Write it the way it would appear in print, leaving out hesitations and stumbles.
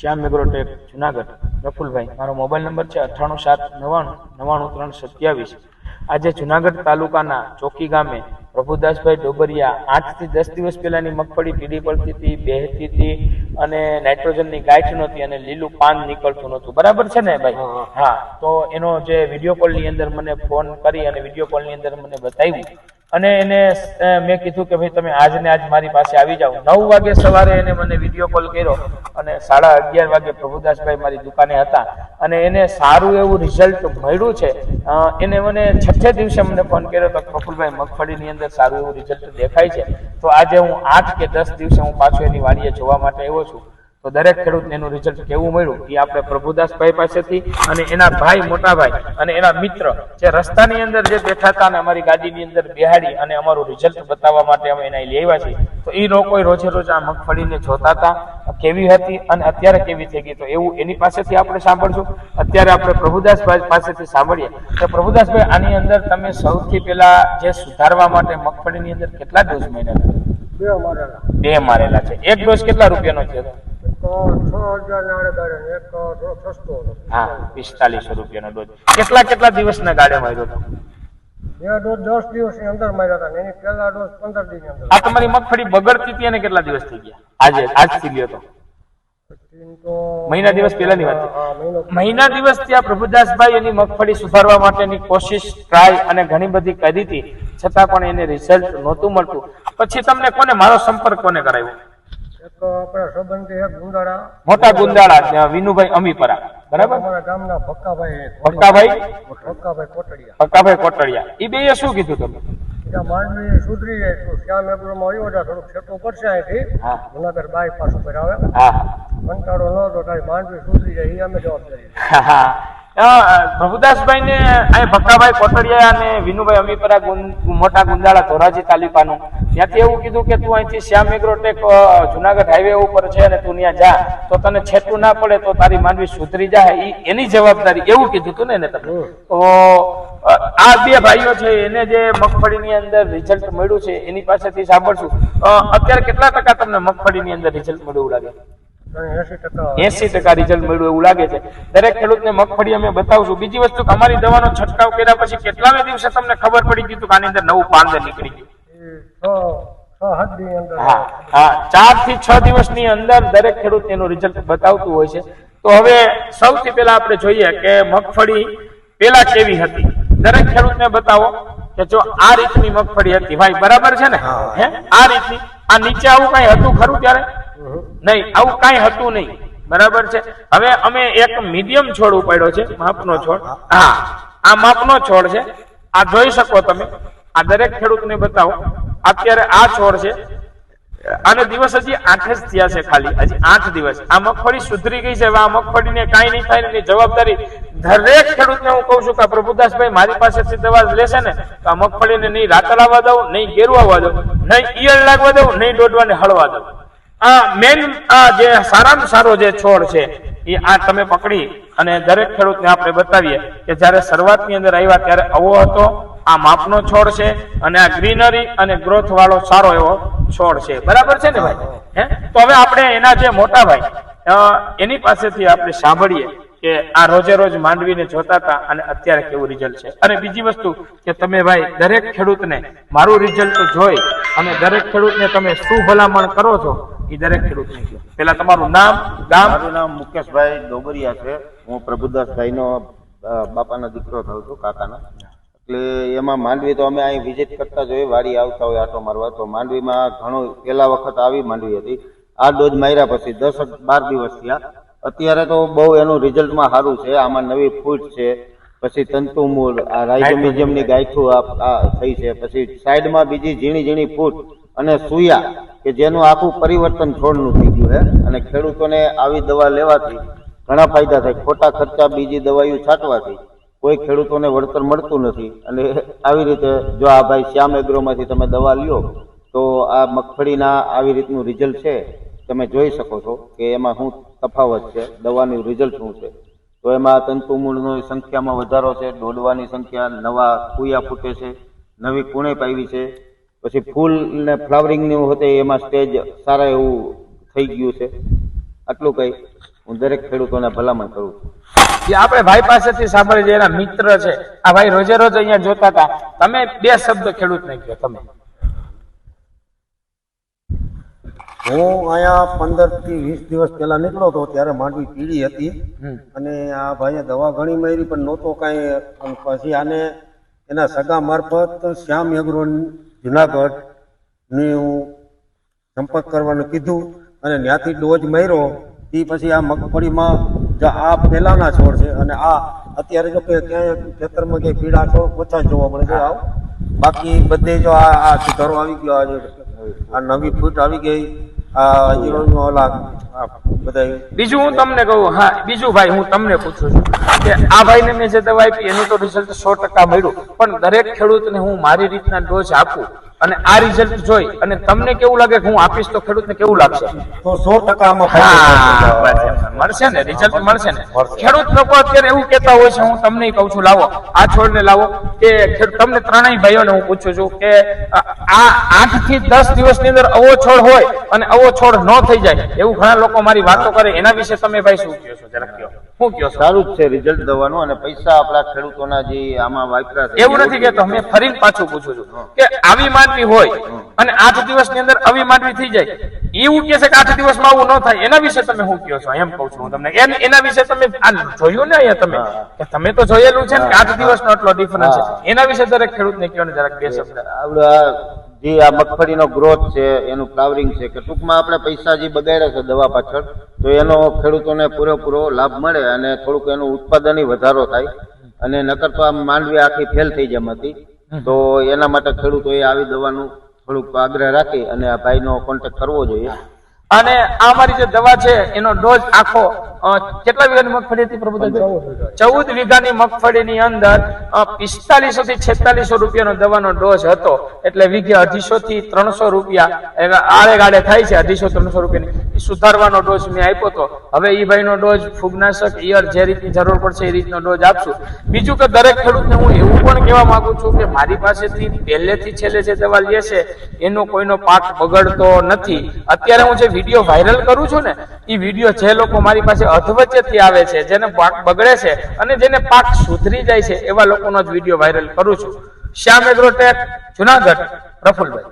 શ્યામ Agrotech Junagadh, Prafulbhai. મારો mobile number છે 9879999327. આજે જુનાગઢ તાલુકાના ચોકી ગામે પ્રભુદાસભાઈ ડોબરિયા 8 થી 10 દિવસ પહેલાની મગફળી પીળી પડતી હતી, બેહતી હતી અને નાઇટ્રોજનની ગાંઠ નહોતી અને લીલું પાન નીકળતું નહોતું. બરાબર છે ને ભાઈ? હા. તો એનો જે વિડીયો કોલની અંદર મને ફોન કરી અને વિડીયો કોલની અંદર મને બતાવ્યું અને એને મેં કીધું કે ભાઈ તમે આજ ને આજ મારી પાસે આવી જાઓ. 9 વાગે સવારે એને મને વિડીયો કોલ કર્યો અને 11:30 વાગે પ્રભુદાસભાઈ મારી દુકાને હતા અને એને સારું એવું રિઝલ્ટ મળ્યું છે. એને મને 6થે દિવસે મને ફોન કર્યો તો પ્રફુલભાઈ મગફળીની અંદર સારું એવું રિઝલ્ટ દેખાય છે. તો આજે હું 8 કે 10 દિવસે હું પાછો એની વાડીએ જોવા માટે આવ્યો છું. તો દરેક ખેડૂતને એનું રિઝલ્ટ કેવું મળ્યું એ આપણે પ્રભુદાસભાઈ પાસેથી અને એના ભાઈ, મોટા ભાઈ અને એના મિત્ર જે રસ્તાની અંદર જે બેઠા હતા અને અમારી ગાડીની અંદર બેહાડી અને અમારું રિઝલ્ટ બતાવવા માટે અમે એના લઈ આવ્યા છીએ. તો એ લોકો રોજે રોજ આ મગફળીને જોતા હતા કેવી હતી અને અત્યારે કેવી થઈ ગઈ. તો એવું એની પાસેથી આપણે સાંભળશું. અત્યારે આપણે પ્રભુદાસભાઈ પાસેથી સાંભળીએ તો પ્રભુદાસભાઈ, આની અંદર તમે સૌથી પહેલા જે સુધારવા માટે મગફળીની અંદર કેટલા ડોઝ માર્યા હતા? 2 મારેલા છે. એક ડોઝ કેટલા રૂપિયાનો છે? 4500 રૂપિયાનો ડોઝ. કેટલા દિવસના ગાળે માર્યો હતો? 10 દિવસની અંદર માર્યા હતા. એની પહેલા ડોઝ 15 દિવસની અંદર. આ તમારી મગફળી બગડતી હતી અને કેટલા દિવસ થઈ ગયા? આજથી લ્યો તો મહિના દિવસ પહેલાની વાત છે. મહિના દિવસ ત્યાં પ્રભુદાસભાઈ એની મગફળી સુધારવા માટેની કોશિશ, ટ્રાય અને ઘણી બધી કરી હતી, છતાં પણ એને રિઝલ્ટ નહોતું મળતું. પછી તમને કોને મારો સંપર્ક કોને કરાવ્યો? મોટા ગુંદાળા વિનુભાઈ અમીપરા, બરાબર? ગામના ભક્કાભાઈ કોટડિયા. એ બે શું કીધું તમે? માંડવી સુધરી જાય તો શ્યામ એગ્રોમાં આવ્યો હતા, થોડુંક છેટું પડશે અહીંથી જુનાગઢ બાયપાસ ઉપર આવે. કંટાળો ન હતો, તારી માંડવી સુધરી જાય એ અમે જવાબદારી. પ્રભુદાસભાઈ ને ભક્કાભાઈ કોટડિયા અને વિનુભાઈ અમીપરા, મોટા ગુંદાળા, ધોરાજી તાલુકાનું, ત્યાંથી એવું કીધું કે તું અહીંથી શ્યામ એગ્રોટેક જુનાગઢ હાઈવે ઉપર છે અને તું ત્યાં જા તો તને છેટું ના પડે તો તારી માંડવી સુધરી જાય, એની જવાબદારી, એવું કીધું હતું ને તમે? તો આ બે ભાઈઓ છે એને જે મગફળીની અંદર રિઝલ્ટ મળ્યું છે એની પાસેથી સાંભળશું. અત્યારે કેટલા ટકા તમને મગફળીની અંદર રિઝલ્ટ મળ્યું એવું લાગે? 80% રિઝલ્ટ મળ્યું એવું લાગે છે. દરેક ખેડૂતને મગફળી અમે બતાવશું. બીજી વસ્તુ, અમારી દવાનો છંટકાવ કર્યા પછી કેટલામે દિવસે તમને ખબર પડી ગયું કે આની અંદર નવું પાંદ નીકળી ગયું? 4 થી 6 દિવસની અંદર દરેક ખેડૂત એનું રિઝલ્ટ બતાવતું હોય છે. તો હવે સૌથી પહેલા આપણે જોઈએ કે મગફળી પેલા કેવી હતી. દરેક ખેડૂતને બતાવો કે જો આ રીતની મગફળી હતી ભાઈ, બરાબર છે ને? આ રીતની, આ નીચે આવું કઈ હતું ખરું ત્યારે? નહીં, આવું કઈ હતું નહીં, બરાબર છે? હવે અમે એક મીડિયમ છોડ ઉપાડ્યો છે, માપનો છોડ. હા, આ માપનો છોડ છે. આ જોઈ શકો તમે. આ દરેક ખેડૂતને બતાવો. અત્યારે આ છોડ છે, આને દિવસ હજી 8 જ થયા છે, ખાલી હજી 8 દિવસ. આ મગફળી સુધરી ગઈ છે. હવે આ મગફળીને કાંઈ નહીં થાય એની જવાબદારી દરેક ખેડૂતને હું કહું છું કે પ્રભુદાસભાઈ મારી પાસેથી દવા લેશે ને તો આ મગફળીને નહીં રાતળાવા દઉં, નહીં ગેરવાવા દઉં, નહીં ઈયળ લાગવા દઉં, નહીં દોડવાને હળવા દઉં. આ મેન આ જે સારામાં સારો જે છોડ છે એ આ તમે પકડી અને દરેક ખેડૂતને આપણે બતાવીએ કે જયારે શરૂઆતની અંદર આવ્યા ત્યારે આવો હતો. આ માપનો છોડ છે અને આ ગ્રીનરી અને ગ્રોથ વાળો સારો એવો છોડ છે, બરાબર છે ને ભાઈ? તો હવે આપણે એના જે મોટા ભાઈ એની પાસેથી આપણે સાંભળીએ કે આ રોજે રોજ માંડવીને જોતા હતા અને અત્યારે કેવું રિઝલ્ટ છે. અને બીજી વસ્તુ કે તમે ભાઈ દરેક ખેડૂતને મારું રિઝલ્ટ જોઈ અને દરેક ખેડૂતને તમે શું ભલામણ કરો છો એ દરેક ખેડૂતને કહો. પેલા તમારું નામ, ગામ. મારું નામ મુકેશભાઈ ડોબરિયા છે. હું પ્રભુદાસભાઈનો બાપાનો દીકરો થયો છું, કાકાના. એટલે એમાં માંડવી તો અમે અહીં વિઝિટ કરતા જોઈએ, વાડી આવતા હોય આટો મારવા. તો માંડવીમાં ઘણું પહેલા વખત આવી માંડવી હતી. આ ડોઝ માર્યા પછી 10-12 દિવસ થયા. અત્યારે તો બહુ એનું રિઝલ્ટમાં સારું છે. આમાં નવી ફૂટ છે, પછી તંતુમૂળ, આ રાઇઝોમિઝમની ગાંઠું થઈ છે, પછી સાઈડમાં બીજી ઝીણી ઝીણી ફૂટ અને સુયા કે જેનું આખું પરિવર્તન છોડનું થઈ ગયું છે. અને ખેડૂતોને આવી દવા લેવાથી ઘણા ફાયદા થાય. ખોટા ખર્ચા બીજી દવાઈઓ છાંટવાથી કોઈ ખેડૂતોને વળતર મળતું નથી. અને આવી રીતે જો આ ભાઈ શ્યામ એગ્રોમાંથી તમે દવા લ્યો તો આ મગફળીના આવી રીતનું રિઝલ્ટ છે, તમે જોઈ શકો છો કે એમાં શું તફાવત છે, દવાનું રિઝલ્ટ શું છે. તો એમાં તંતુમૂળની સંખ્યામાં વધારો છે, દોડવાની સંખ્યા, નવા કુયા ફૂટે છે, નવી કુણેપ આવી છે, પછી ફૂલ ને ફ્લાવરિંગ ને હોતે એમાં સ્ટેજ સારા એવું થઈ ગયું છે. આટલું કઈ હું દરેક ખેડૂતોને ભલામણ કરું છું. જે આપણે ભાઈ પાસેથી સાંભળી જે એના મિત્ર છે, આ ભાઈ રોજે રોજ અહીંયા જોતા હતા, તમે 2 શબ્દ ખેડૂતને કહો. તમે હું અહીંયા 15 થી 20 દિવસ પહેલા નીકળ્યો હતો ત્યારે માંડવી પીળી હતી અને આ ભાઈએ દવા ઘણી મારી પણ નહોતો કાંઈ. અને પછી આને એના સગા મારફત શ્યામ એગ્રો જુનાગઢ ની હું સંપર્ક કરવાનું કીધું અને ત્યાંથી ડોઝ માર્યો. તે પછી આ મગફળીમાં આ પહેલાના છોડ છે અને આ અત્યારે જો કે ક્યાંય ખેતરમાં ક્યાંય પીળા છોડ ઓછા જોવા મળે છે. બાકી બધે જો આ સુધારો આવી ગયો, આ નવી ફૂટ આવી ગઈ, આ જીરોનો ઓલા બધા. બીજું હું તમને કહું, હા બીજું ભાઈ હું તમને પૂછું છું કે આ ભાઈને મેં જે દવા આપી એનું તો રિઝલ્ટ 100% મળ્યું, પણ દરેક ખેડૂતને હું મારી રીતના ડોઝ આપું અને આ રિઝલ્ટ જોઈ અને તમને કેવું લાગે કે હું આપીશ તો ખેડૂતને કેવું લાગશે? તો 100% આમાં મળશે ને, રિઝલ્ટ મળશે ને. ખેડૂત લોકો અત્યારે એવું કહેતા હોય છે, હું તમને કહું છું લાવો આ છોડને લાવો, કે તમને ત્રણેય ભાઈઓને હું પૂછું છું કે આ 8 થી 10 દિવસની અંદર આવો છોડ હોય અને આવો છોડ ન થઈ જાય એવું ઘણા લોકો મારી વાતો કરે, એના વિશે તમે ભાઈ શું કહો છો? જરાક કહો. શું કહો છો? સારું જ છે રિઝલ્ટ દવાનું, અને પૈસા આપણા ખેડૂતોના જે આમાં વાપરા છે એવું નથી કેતો, મેં ફરીને પાછું પૂછું છું કે આવી માંડવી હોય અને 8 દિવસની અંદર આવી માંડવી થઈ જાય, એવું કે છે કે 8 દિવસમાં આવું ન થાય, એના વિશે તમે શું કહો છો? એમ કહું છું હું તમને. એના વિશે તમે જોયું ને અહીંયા તમે કે તમે તો જોયેલું છે ને કે 8 દિવસનો એટલો ડિફરન્સ છે, એના વિશે દરેક ખેડૂતને કહો ને જરાક 2 શબ્દ. જે આ મગફળીનો ગ્રોથ છે, એનું ફ્લાવરિંગ છે, કે ટૂંકમાં આપણે પૈસા જે બગાડ્યા છે દવા પાછળ, તો એનો ખેડૂતોને પૂરેપૂરો લાભ મળે અને થોડુંક એનું ઉત્પાદન વધારો થાય. અને નકર તો આ માંડવી આખી ફેલ થઈ જમ હતી, તો એના માટે ખેડૂતોએ આવી દવાનું થોડુંક આગ્રહ રાખી અને આ ભાઈનો કોન્ટેક્ટ કરવો જોઈએ. અને આ અમારી જે દવા છે એનો ડોઝ આખો કેટલા વીઘાની મગફળી હતી પ્રભુદાસ? 14 વીઘાની મગફળીની અંદર 4500 થી 4600 રૂપિયાનો દવાનો ડોઝ હતો, એટલે વીઘે 250 થી 300 રૂપિયા આડે ગાડે થાય છે. 250-300 રૂપિયાની સુધારવાનો ડોઝ મેં આપ્યો હતો. હવે એ ભાઈનો ડોઝ ફૂગનાશક ઈયર જે રીતની જરૂર પડશે એ રીતનો ડોઝ આપશું. બીજું કે દરેક ખેડૂતને હું એવું પણ કહેવા માંગુ છું કે મારી પાસેથી પહેલેથી છેલ્લે જે દવા લે છે એનો કોઈનો પાક બગડતો નથી. અત્યારે હું જે વિડીયો વાયરલ કરું છું ને, એ વિડીયો જે લોકો મારી પાસે અધવચ્ચેથી આવે છે, જેને પાક બગડે છે અને જેને પાક સુધરી જાય છે, એવા લોકોનો જ વિડીયો વાયરલ કરું છું. શ્યામ એગ્રોટેક જુનાગઢ, પ્રફુલભાઈ.